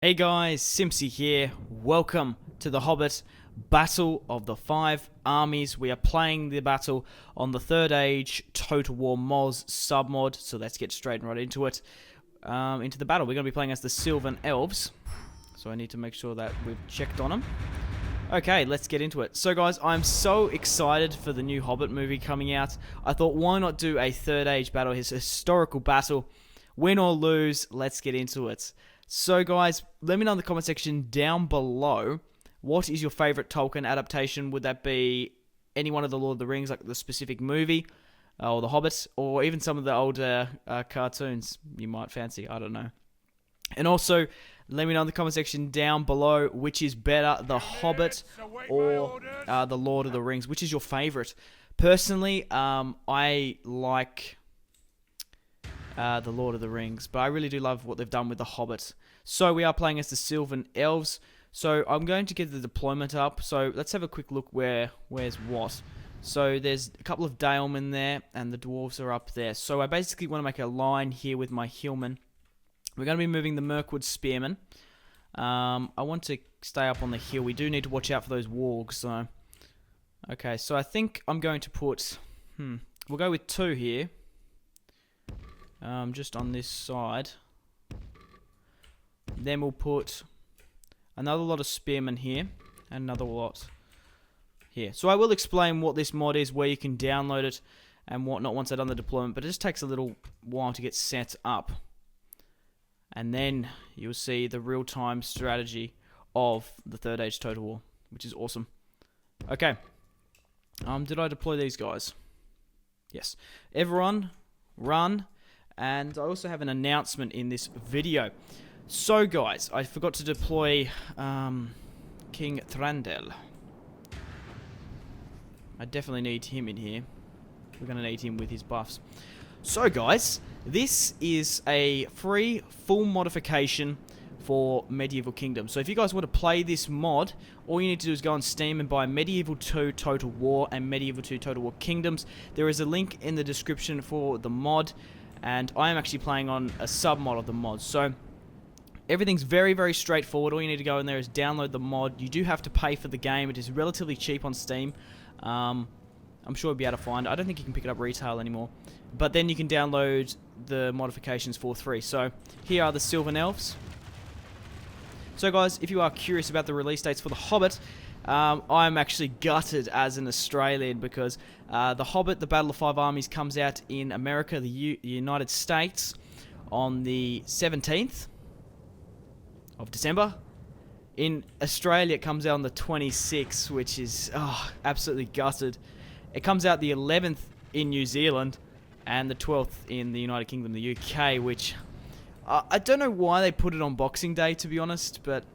Hey guys, Simpzy here. Welcome to the Hobbit Battle of the Five Armies. We are playing the battle on the Third Age Total War Moz submod, so let's get straight right into it. Into the battle. We're going to be playing as the Sylvan Elves, so I need to make sure that we've checked on them. Okay, let's get into it. So guys, I'm so excited for the new Hobbit movie coming out. I thought, why not do a Third Age battle, his historical battle. Win or lose, let's get into it. So guys, let me know in the comment section down below, what is your favourite Tolkien adaptation? Would that be any one of the Lord of the Rings, like the specific movie, or the Hobbit, or even some of the older cartoons you might fancy, I don't know. And also, let me know in the comment section down below, which is better, the Hobbit or the Lord of the Rings? Which is your favourite? Personally, I like the Lord of the Rings, but I really do love what they've done with the Hobbit. So we are playing as the Sylvan Elves. So I'm going to get the deployment up. So let's have a quick look where's what. So there's a couple of Dalemen there, and the dwarves are up there. So I basically want to make a line here with my hillmen. We're going to be moving the Mirkwood Spearmen. I want to stay up on the hill. We do need to watch out for those wargs. So okay, so I think I'm going to put we'll go with 2 here. Just on this side. Then we'll put another lot of spearmen here, and another lot here. So I will explain what this mod is, where you can download it, and whatnot once I've done the deployment, but it just takes a little while to get set up. And then you'll see the real-time strategy of the Third Age Total War, which is awesome. Okay. Did I deploy these guys? Yes. Everyone, run. And I also have an announcement in this video. So guys, I forgot to deploy King Thranduil. I definitely need him in here. We're going to need him with his buffs. So guys, this is a free full modification for Medieval Kingdoms. So if you guys want to play this mod, all you need to do is go on Steam and buy Medieval 2 Total War and Medieval 2 Total War Kingdoms. There is a link in the description for the mod. And I am actually playing on a sub-mod of the mod. So everything's very, very straightforward. All you need to go in there is download the mod. You do have to pay for the game. It is relatively cheap on Steam. I'm sure you'll be able to find it. I don't think you can pick it up retail anymore. But then you can download the modifications for free. So here are the Sylvan Elves. So guys, if you are curious about the release dates for The Hobbit, I'm actually gutted as an Australian because The Hobbit, The Battle of Five Armies, comes out in America, the United States, on the 17th of December. In Australia, it comes out on the 26th, which is absolutely gutted. It comes out the 11th in New Zealand and the 12th in the United Kingdom, the UK, which I don't know why they put it on Boxing Day, to be honest, but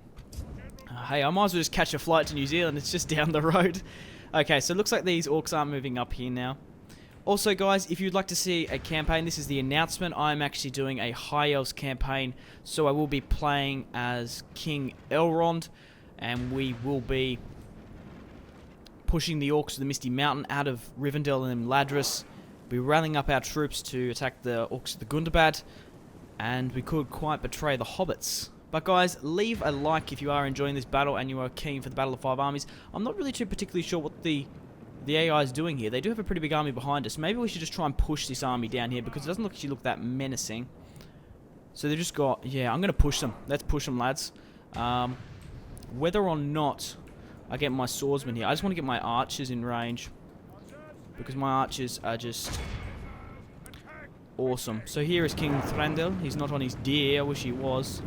hey, I might as well just catch a flight to New Zealand. It's just down the road. Okay, so it looks like these orcs are moving up here now. Also, guys, if you'd like to see a campaign, this is the announcement. I'm actually doing a High Elves campaign, so I will be playing as King Elrond, and we will be pushing the orcs to the Misty Mountain out of Rivendell and Ladris. We'll be rallying up our troops to attack the orcs of the Gundabad, and we could quite betray the hobbits. But guys, leave a like if you are enjoying this battle and you are keen for the Battle of Five Armies. I'm not really too particularly sure what the AI is doing here. They do have a pretty big army behind us. Maybe we should just try and push this army down here because it doesn't actually look that menacing. So they've just got... yeah, I'm going to push them. Let's push them, lads. Whether or not I get my swordsmen here, I just want to get my archers in range because my archers are just awesome. So here is King Thranduil. He's not on his deer. I wish he was.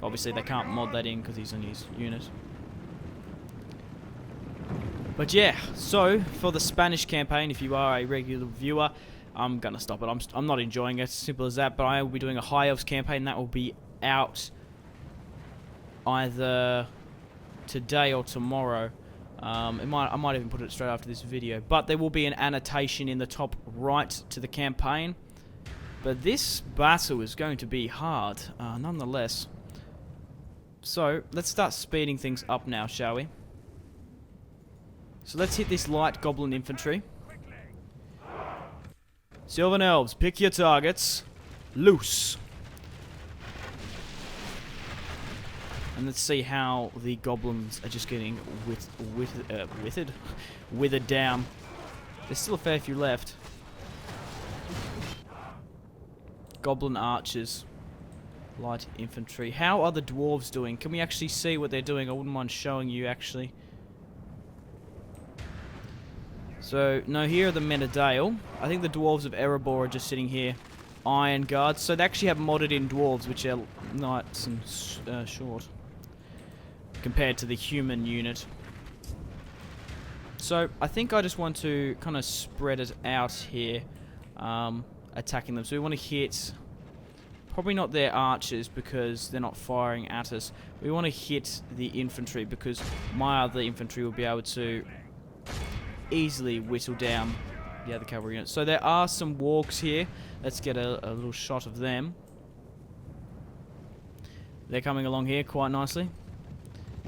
Obviously, they can't mod that in because he's on his unit. But yeah, so for the Spanish campaign, if you are a regular viewer, I'm going to stop it. I'm not enjoying it, simple as that. But I will be doing a High Elves campaign. That will be out either today or tomorrow. I might even put it straight after this video. But there will be an annotation in the top right to the campaign. But this battle is going to be hard, nonetheless. So, let's start speeding things up now, shall we? So let's hit this light goblin infantry. Sylvan Elves, pick your targets. Loose. And let's see how the goblins are just getting withered down. There's still a fair few left. Goblin archers. Light infantry. How are the dwarves doing? Can we actually see what they're doing? I wouldn't mind showing you, actually. So, no, here are the men of Dale. I think the dwarves of Erebor are just sitting here. Iron guards. So they actually have modded in dwarves, which are nice and short. Compared to the human unit. So, I think I just want to kind of spread it out here. Attacking them. So we want to hit... Probably not their archers because they're not firing at us. We want to hit the infantry because my other infantry will be able to easily whittle down the other cavalry units. So there are some wargs here. Let's get a little shot of them. They're coming along here quite nicely.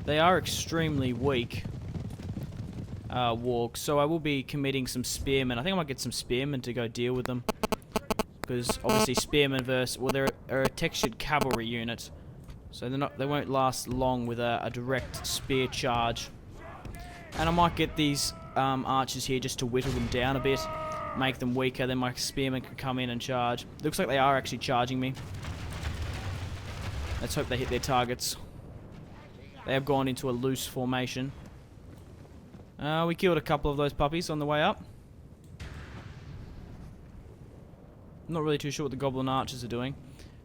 They are extremely weak wargs, so I will be committing some spearmen. I think I might get some spearmen to go deal with them. Because obviously spearmen versus... Well, they're a textured cavalry unit. So they won't last long with a direct spear charge. And I might get these archers here just to whittle them down a bit. Make them weaker, then my spearmen can come in and charge. Looks like they are actually charging me. Let's hope they hit their targets. They have gone into a loose formation. We killed a couple of those puppies on the way up. Not really too sure what the goblin archers are doing.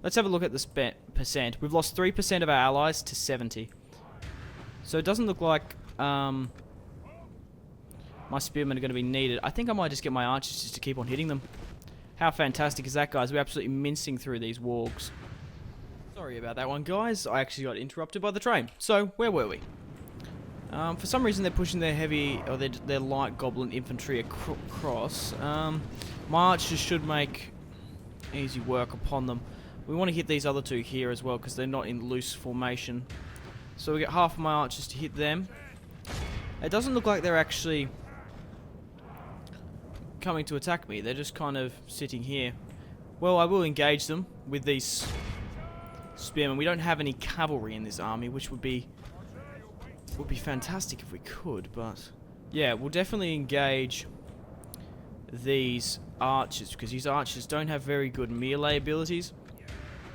Let's have a look at this percent. We've lost 3% of our allies to 70. So it doesn't look like my spearmen are going to be needed. I think I might just get my archers just to keep on hitting them. How fantastic is that, guys? We're absolutely mincing through these wargs. Sorry about that one, guys. I actually got interrupted by the train. So, where were we? For some reason, they're pushing their heavy, or their light goblin infantry across. My archers should make easy work upon them. We want to hit these other two here as well because they're not in loose formation. So we get half of my archers to hit them. It doesn't look like they're actually coming to attack me. They're just kind of sitting here. Well, I will engage them with these spearmen. We don't have any cavalry in this army, which would be fantastic if we could, but yeah, we'll definitely engage these archers because these archers don't have very good melee abilities.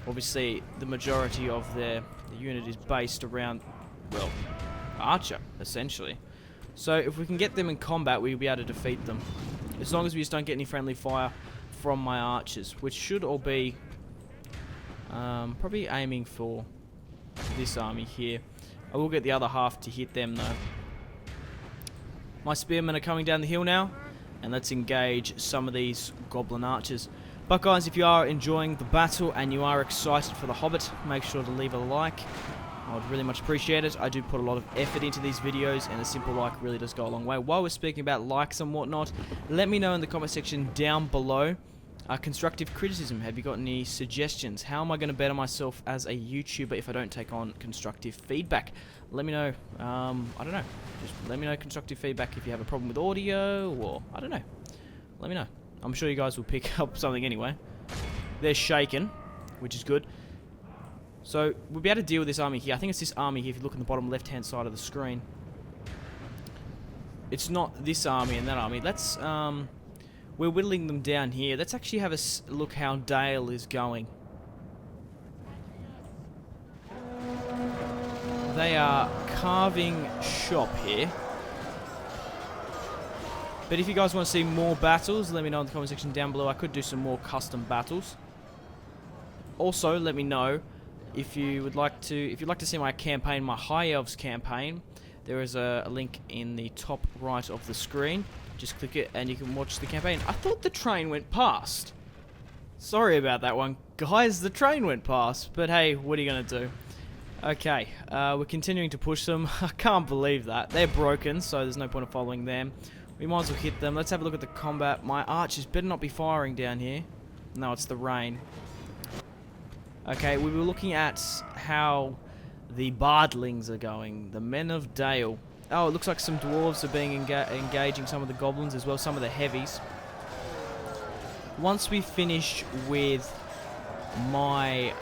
Obviously, the majority of the unit is based around, well, archer, essentially. So if we can get them in combat, we'll be able to defeat them. As long as we just don't get any friendly fire from my archers, which should all be probably aiming for this army here. I will get the other half to hit them, though. My spearmen are coming down the hill now. And let's engage some of these goblin archers. But guys, if you are enjoying the battle and you are excited for The Hobbit, make sure to leave a like. I would really much appreciate it. I do put a lot of effort into these videos, and a simple like really does go a long way. While we're speaking about likes and whatnot, let me know in the comment section down below. Constructive criticism. Have you got any suggestions? How am I going to better myself as a YouTuber if I don't take on constructive feedback? Let me know. I don't know. Just let me know constructive feedback if you have a problem with audio or... I don't know. Let me know. I'm sure you guys will pick up something anyway. They're shaken, which is good. So, we'll be able to deal with this army here. I think it's this army here if you look in the bottom left-hand side of the screen. It's not this army and that army. Let's... We're whittling them down here. Let's actually have a look how Dale is going. They are carving shop here. But if you guys want to see more battles, let me know in the comment section down below. I could do some more custom battles. Also, let me know if you would like to see my campaign, my High Elves campaign. There is a link in the top right of the screen. Just click it and you can watch the campaign. I thought the train went past. Sorry about that one. Guys, the train went past. But hey, what are you going to do? Okay, we're continuing to push them. I can't believe that. They're broken, so there's no point of following them. We might as well hit them. Let's have a look at the combat. My archers better not be firing down here. No, it's the rain. Okay, we were looking at how the bardlings are going. The men of Dale. Oh, it looks like some dwarves are being engaging some of the goblins as well, some of the heavies. Once we finish with my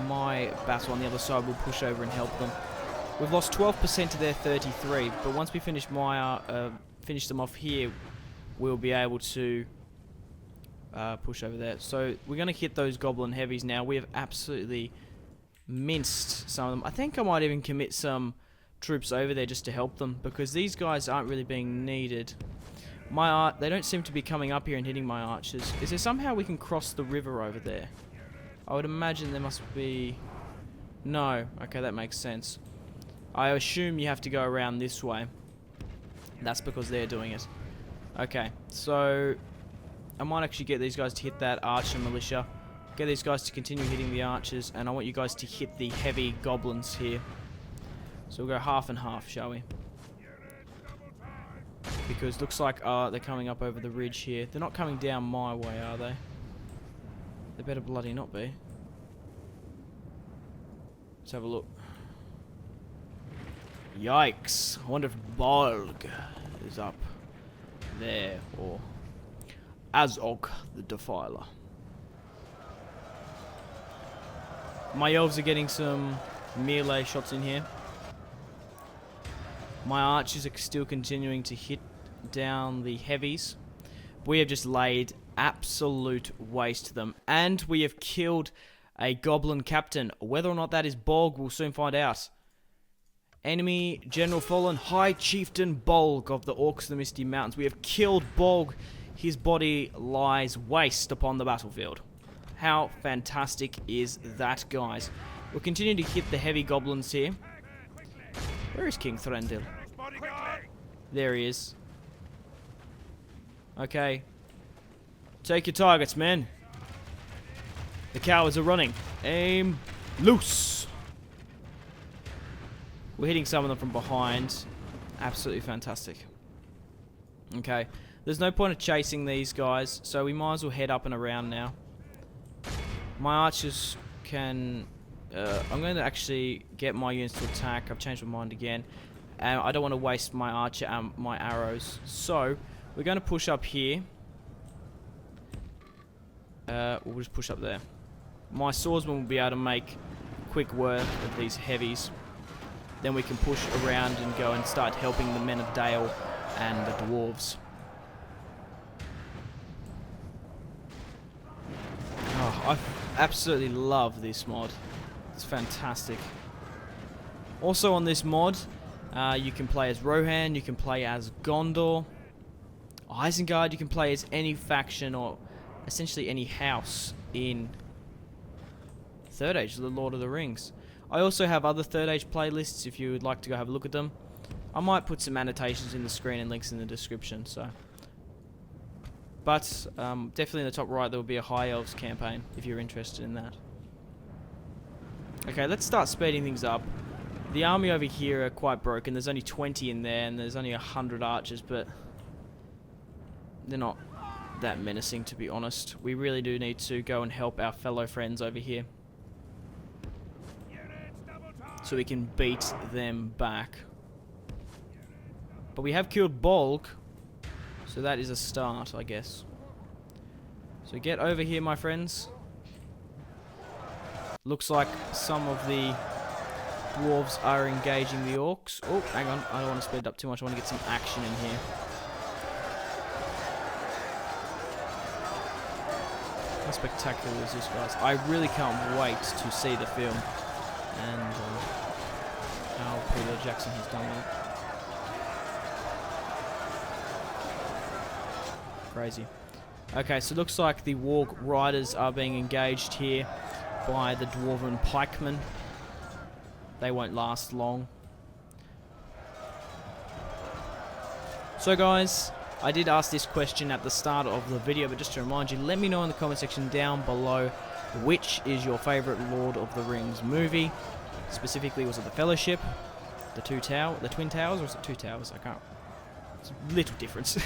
my battle on the other side will push over and help them. We've lost 12% to their 33, but once we finish finish them off here, we'll be able to push over there. So we're going to hit those goblin heavies now. We have absolutely minced some of them. I think I might even commit some troops over there just to help them, because these guys aren't really being needed. They don't seem to be coming up here and hitting my archers. Is there somehow we can cross the river over there? I would imagine there must be... No. Okay, that makes sense. I assume you have to go around this way. That's because they're doing it. Okay, so I might actually get these guys to hit that archer militia. Get these guys to continue hitting the archers, and I want you guys to hit the heavy goblins here. So we'll go half and half, shall we? Because looks like they're coming up over the ridge here. They're not coming down my way, are they? They better bloody not be. Let's have a look. Yikes. I wonder if Bolg is up there, or Azog the Defiler. My elves are getting some melee shots in here. My archers are still continuing to hit down the heavies. We have just laid absolute waste to them, and we have killed a goblin captain. Whether or not that is Bolg, we'll soon find out. Enemy General fallen, High Chieftain Bolg of the Orcs of the Misty Mountains. We have killed Bolg. His body lies waste upon the battlefield. How fantastic is that, guys? We'll continue to hit the heavy goblins here. Where is King Threndil? There he is. Okay. Take your targets, men. The cowards are running. Aim loose. We're hitting some of them from behind. Absolutely fantastic. Okay. There's no point of chasing these guys, so we might as well head up and around now. My archers can... I'm going to actually get my units to attack. I've changed my mind again. And I don't want to waste my archer and my arrows. So, we're going to push up here. We'll just push up there. My swordsman will be able to make quick work of these heavies. Then we can push around and go and start helping the men of Dale and the dwarves. Oh, I absolutely love this mod. It's fantastic. Also on this mod, you can play as Rohan, you can play as Gondor, Isengard, you can play as any faction or essentially any house in 3rd Age, the Lord of the Rings. I also have other 3rd Age playlists if you would like to go have a look at them. I might put some annotations in the screen and links in the description. So, but definitely in the top right there will be a High Elves campaign if you're interested in that. Okay, let's start speeding things up. The army over here are quite broken. There's only 20 in there and there's only 100 archers, but they're not that menacing, to be honest. We really do need to go and help our fellow friends over here so we can beat them back. But we have killed Bolg, so that is a start, I guess. So get over here, my friends. Looks like some of the dwarves are engaging the orcs. Oh, hang on. I don't want to speed it up too much. I want to get some action in here. How spectacular is this, guys? I really can't wait to see the film and how Peter Jackson has done it. Crazy. Okay, so it looks like the Warg Riders are being engaged here by the Dwarven Pikemen. They won't last long. So guys, I did ask this question at the start of the video, but just to remind you, let me know in the comment section down below which is your favourite Lord of the Rings movie. Specifically, was it The Fellowship, the Twin Towers, or was it Two Towers? I can't. It's a little difference.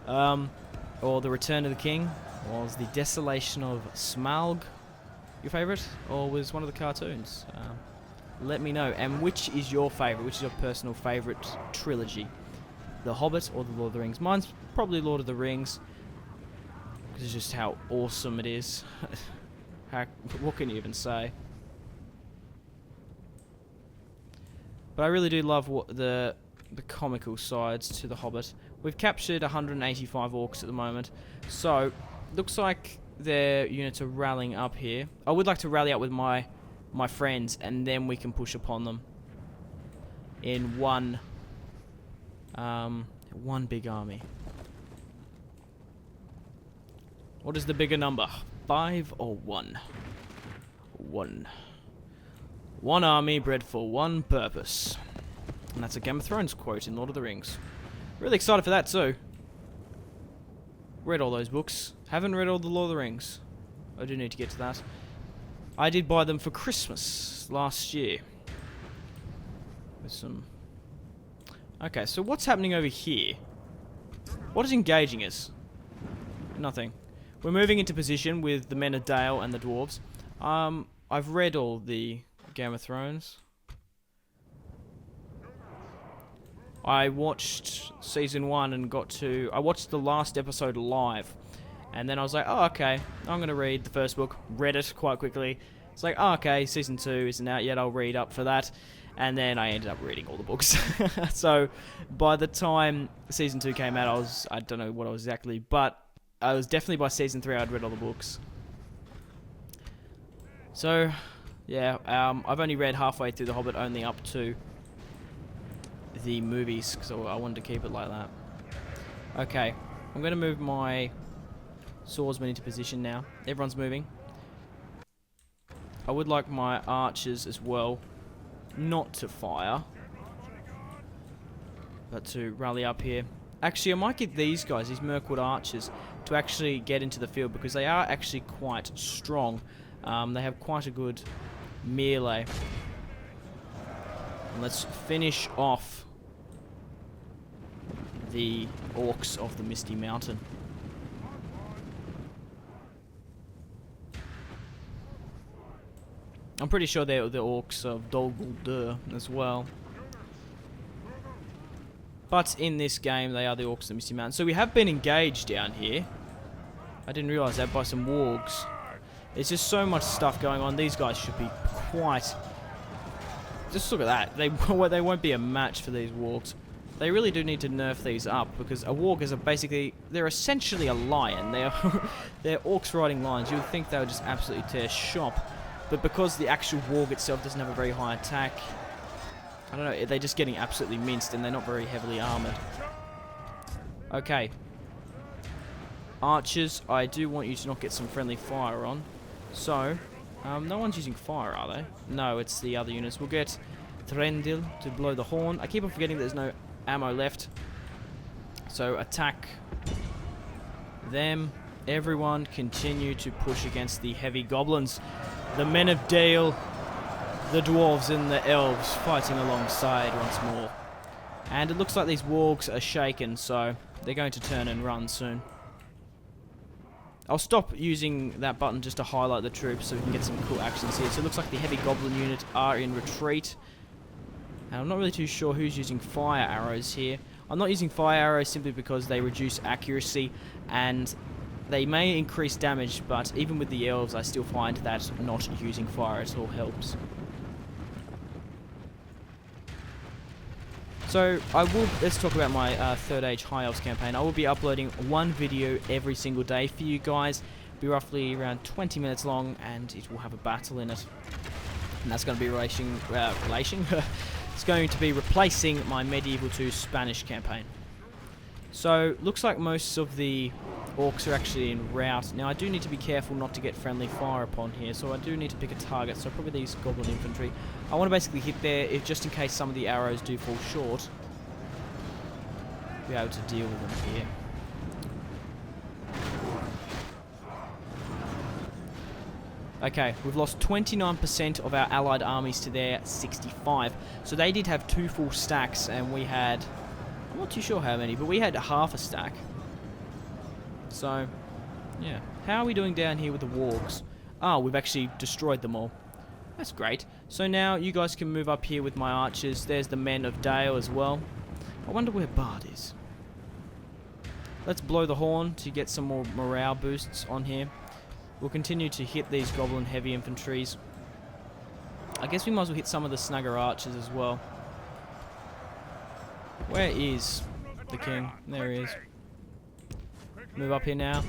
Or The Return of the King. Was The Desolation of Smaug your favourite, or was one of the cartoons? Let me know. And which is your favourite? Which is your personal favourite trilogy? The Hobbit or the Lord of the Rings? Mine's probably Lord of the Rings, because it's just how awesome it is. What can you even say? But I really do love the comical sides to The Hobbit. We've captured 185 orcs at the moment. So, looks like their units are rallying up here. I would like to rally up with my friends, and then we can push upon them in one big army. What is the bigger number? 5 or 1? 1. One army bred for one purpose. And that's a Game of Thrones quote in Lord of the Rings. Really excited for that too. Read all those books. Haven't read all the Lord of the Rings. I do need to get to that. I did buy them for Christmas last year. With some... Okay, so what's happening over here? What is engaging us? Nothing. We're moving into position with the Men of Dale and the Dwarves. I've read all the Game of Thrones. I watched season 1 and I watched the last episode live. And then I was like, oh, okay, I'm going to read the first book. Read it quite quickly. It's like, oh, okay, season 2 isn't out yet, I'll read up for that. And then I ended up reading all the books. So, by the time season 2 came out, I don't know what I was exactly, but I was definitely by season 3 I'd read all the books. So, yeah, I've only read halfway through The Hobbit, only up to the movies, so I wanted to keep it like that. Okay, I'm going to move my swordsman into position now. Everyone's moving. I would like my archers as well not to fire, but to rally up here. Actually, I might get these guys, these Mirkwood archers, to actually get into the field, because they are actually quite strong. They have quite a good melee. And let's finish off the orcs of the Misty Mountain. I'm pretty sure they're the orcs of Dol Guldur as well. But in this game, they are the orcs of the Misty Mountain. So we have been engaged down here. I didn't realise that, by some wargs. There's just so much stuff going on. These guys should be quite... Just look at that. They won't be a match for these wargs. They really do need to nerf these up, because a warg is they're essentially a lion. They're orcs riding lions. You would think they would just absolutely tear shop. But because the actual warg itself doesn't have a very high attack, I don't know, they're just getting absolutely minced, and they're not very heavily armoured. Okay. Archers, I do want you to not get some friendly fire on. So, no one's using fire, are they? No, it's the other units. We'll get Threndir to blow the horn. I keep on forgetting there's no ammo left. So, attack them. Everyone continue to push against the heavy goblins. The Men of Dale, the dwarves and the elves fighting alongside once more. And it looks like these wargs are shaken, so they're going to turn and run soon. I'll stop using that button just to highlight the troops so we can get some cool actions here. So it looks like the heavy goblin unit are in retreat. And I'm not really too sure who's using fire arrows here. I'm not using fire arrows simply because they reduce accuracy and they may increase damage, but even with the elves I still find that not using fire at all helps. So, let's talk about my Third Age High Elves campaign. I will be uploading one video every single day for you guys. It'll be roughly around 20 minutes long, and it will have a battle in it. And that's going to be it's going to be replacing my Medieval 2 Spanish campaign. So, looks like most of the orcs are actually en route. Now, I do need to be careful not to get friendly fire upon here, so I do need to pick a target. So, probably these goblin infantry. I want to basically hit there, just in case some of the arrows do fall short. Be able to deal with them here. Okay, we've lost 29% of our allied armies to their 65. So they did have 2 full stacks, and we had... I'm not too sure how many, but we had half a stack. So, yeah. How are we doing down here with the wargs? Ah, we've actually destroyed them all. That's great. So now you guys can move up here with my archers. There's the Men of Dale as well. I wonder where Bard is. Let's blow the horn to get some more morale boosts on here. We'll continue to hit these goblin heavy infantries. I guess we might as well hit some of the snugger archers as well. Where is the king? There he is. Move up here now.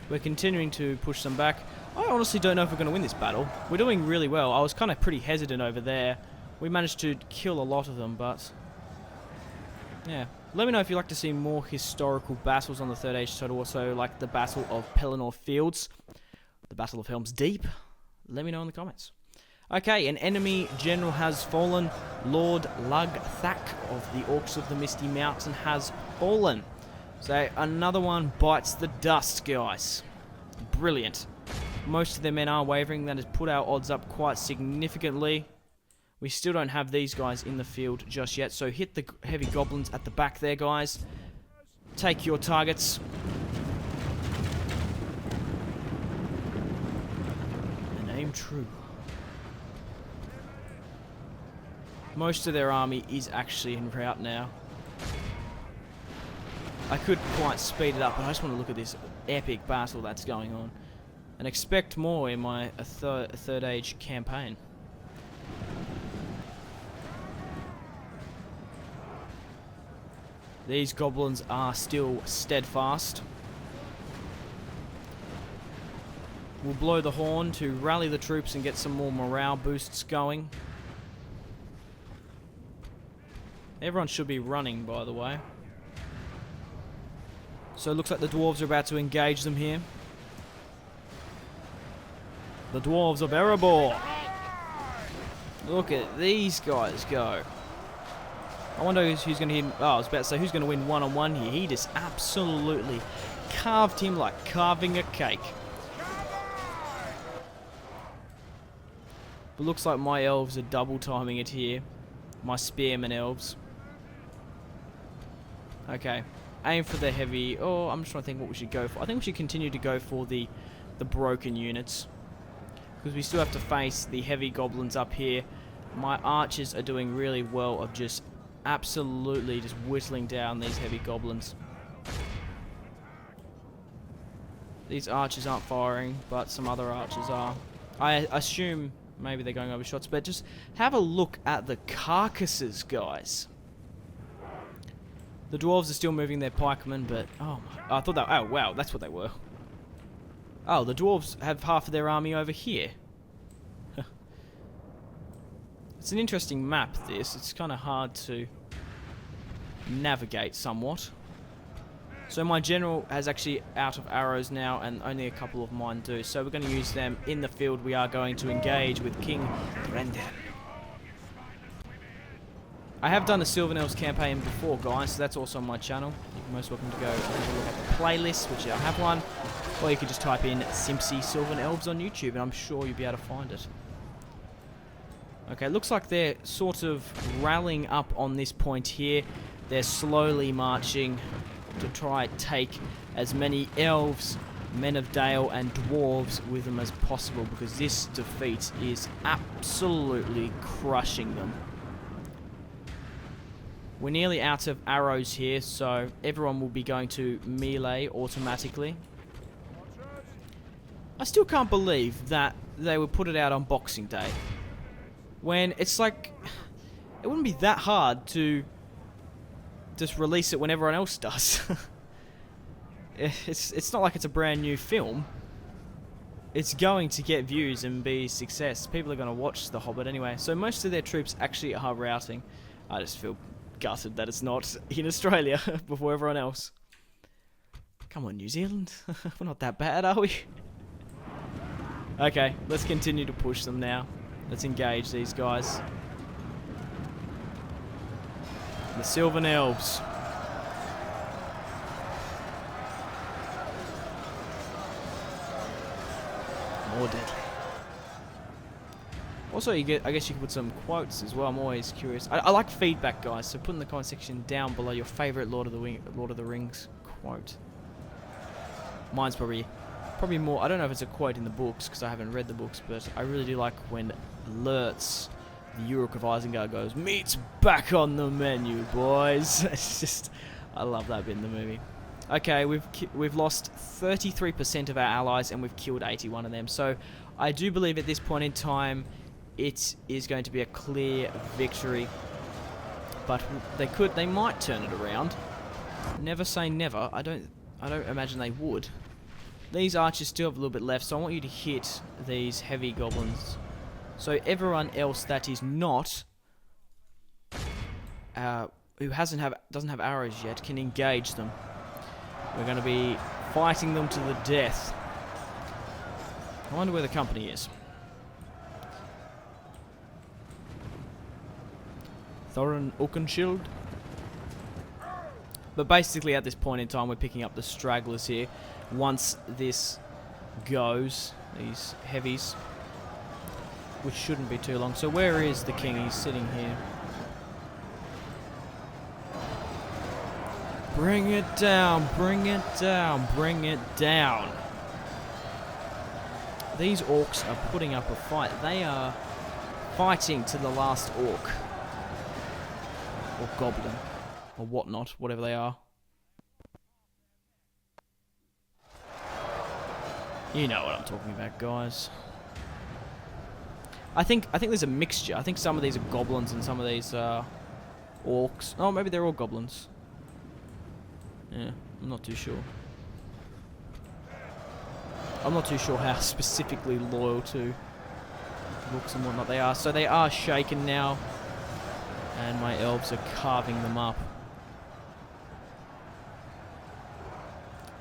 We're continuing to push them back. I honestly don't know if we're going to win this battle. We're doing really well. I was kind of pretty hesitant over there. We managed to kill a lot of them, but... yeah. Let me know if you'd like to see more historical battles on the Third Age title. Also, like the Battle of Pelennor Fields. The Battle of Helm's Deep. Let me know in the comments. Okay, an enemy general has fallen. Lord Lugthak of the Orcs of the Misty Mountain has fallen. So, another one bites the dust, guys. Brilliant. Most of their men are wavering. That has put our odds up quite significantly. We still don't have these guys in the field just yet. So, hit the heavy goblins at the back there, guys. Take your targets. And aim true. Most of their army is actually en route now. I could quite speed it up, but I just want to look at this epic battle that's going on. And expect more in my third age campaign. These goblins are still steadfast. We'll blow the horn to rally the troops and get some more morale boosts going. Everyone should be running, by the way. So it looks like the dwarves are about to engage them here. The dwarves of Erebor. Look at these guys go. I wonder who's going to hit. Oh, I was about to say who's going to win one-on-one here. He just absolutely carved him like carving a cake. But looks like my elves are double timing it here. My spearmen elves. Okay. Aim for the heavy... oh, I'm just trying to think what we should go for. I think we should continue to go for the broken units. Because we still have to face the heavy goblins up here. My archers are doing really well of just absolutely just whittling down these heavy goblins. These archers aren't firing, but some other archers are. I assume maybe they're going over shots, but just have a look at the carcasses, guys. The dwarves are still moving their pikemen, but... oh, I thought that... oh, wow, that's what they were. Oh, the dwarves have half of their army over here. It's an interesting map, this. It's kind of hard to navigate somewhat. So my general has actually out of arrows now, and only a couple of mine do. So we're going to use them in the field. We are going to engage with King Brendan. I have done the Sylvan Elves campaign before, guys, so that's also on my channel. You're most welcome to go and have a look at the playlist, which I have one. Or you could just type in Simpzy Sylvan Elves on YouTube, and I'm sure you'll be able to find it. Okay, looks like they're sort of rallying up on this point here. They're slowly marching to try and take as many elves, men of Dale, and dwarves with them as possible, because this defeat is absolutely crushing them. We're nearly out of arrows here, so everyone will be going to melee automatically. I still can't believe that they would put it out on Boxing Day. When it's like, it wouldn't be that hard to just release it when everyone else does. It's not like it's a brand new film. It's going to get views and be a success. People are going to watch The Hobbit anyway. So most of their troops actually are routing. I just feel gutted that it's not in Australia before everyone else. Come on, New Zealand. We're not that bad, are we? Okay, let's continue to push them now. Let's engage these guys. The Sylvan Elves. More deadly. Also, I guess you can put some quotes as well. I'm always curious. I like feedback, guys. So put in the comment section down below your favourite Lord of the Rings quote. Mine's probably more. I don't know if it's a quote in the books because I haven't read the books, but I really do like when Lurtz, the Uruk of Isengard, goes, "Meat's back on the menu, boys." It's just, I love that bit in the movie. Okay, we've lost 33% of our allies and we've killed 81 of them. So I do believe at this point in time it is going to be a clear victory. but they might turn it around. Never say never. I don't imagine they would. These archers still have a little bit left, so I want you to hit these heavy goblins. So everyone else that is not, who doesn't have arrows yet, can engage them. We're going to be fighting them to the death. I wonder where the company is. Thorin Oakenshield. But basically at this point in time we're picking up the stragglers here. Once this goes, these heavies, which shouldn't be too long. So where is the king? He's sitting here. Bring it down, bring it down, bring it down. These orcs are putting up a fight. They are fighting to the last orc. Or goblin. Or whatnot, whatever they are. You know what I'm talking about, guys. I think there's a mixture. I think some of these are goblins and some of these are orcs. Oh, maybe they're all goblins. Yeah, I'm not too sure. I'm not too sure how specifically loyal to orcs and whatnot they are. So they are shaken now. And my elves are carving them up.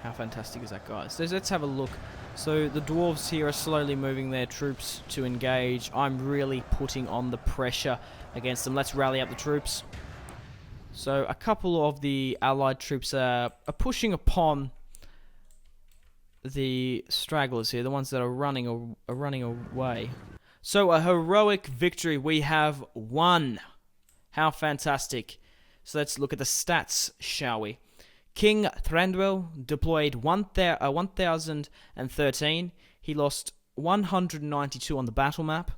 How fantastic is that, guys? So let's have a look. So the dwarves here are slowly moving their troops to engage. I'm really putting on the pressure against them. Let's rally up the troops. So a couple of the allied troops are pushing upon the stragglers here, the ones that are running away. So a heroic victory. We have won. How fantastic. So let's look at the stats, shall we? King Thranduil deployed 1,013. He lost 192 on the battle map.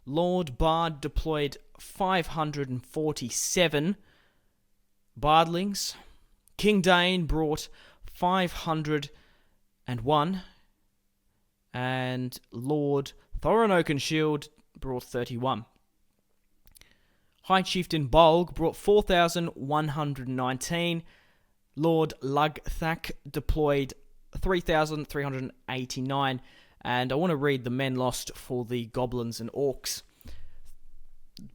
Lord Bard deployed 547 Bardlings. King Dane brought 501. And Lord Thorin Oakenshield brought 31. High Chieftain Bolg brought 4,119. Lord Lugthak deployed 3,389. And I want to read the men lost for the goblins and orcs.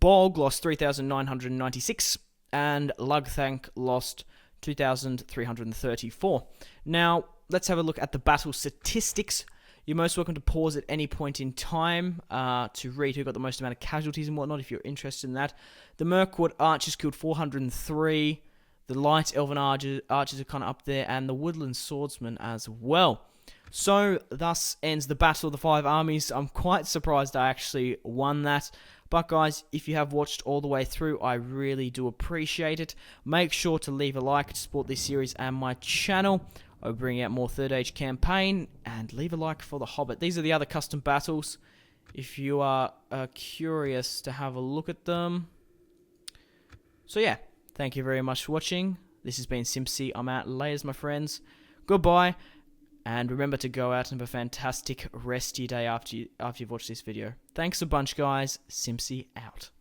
Bolg lost 3,996. And Lugthak lost 2,334. Now, let's have a look at the battle statistics. You're most welcome to pause at any point in time to read who got the most amount of casualties and whatnot, if you're interested in that. The Mirkwood Archers killed 403. The Light Elven Archers are kind of up there, and the Woodland Swordsmen as well. So, thus ends the Battle of the Five Armies. I'm quite surprised I actually won that. But guys, if you have watched all the way through, I really do appreciate it. Make sure to leave a like to support this series and my channel. I'll bring out more Third Age campaign, and leave a like for The Hobbit. These are the other custom battles, if you are curious to have a look at them. So yeah, thank you very much for watching. This has been Simpzy. I'm out. Laters, my friends. Goodbye, and remember to go out and have a fantastic rest of your day after you've watched this video. Thanks a bunch, guys. Simpzy out.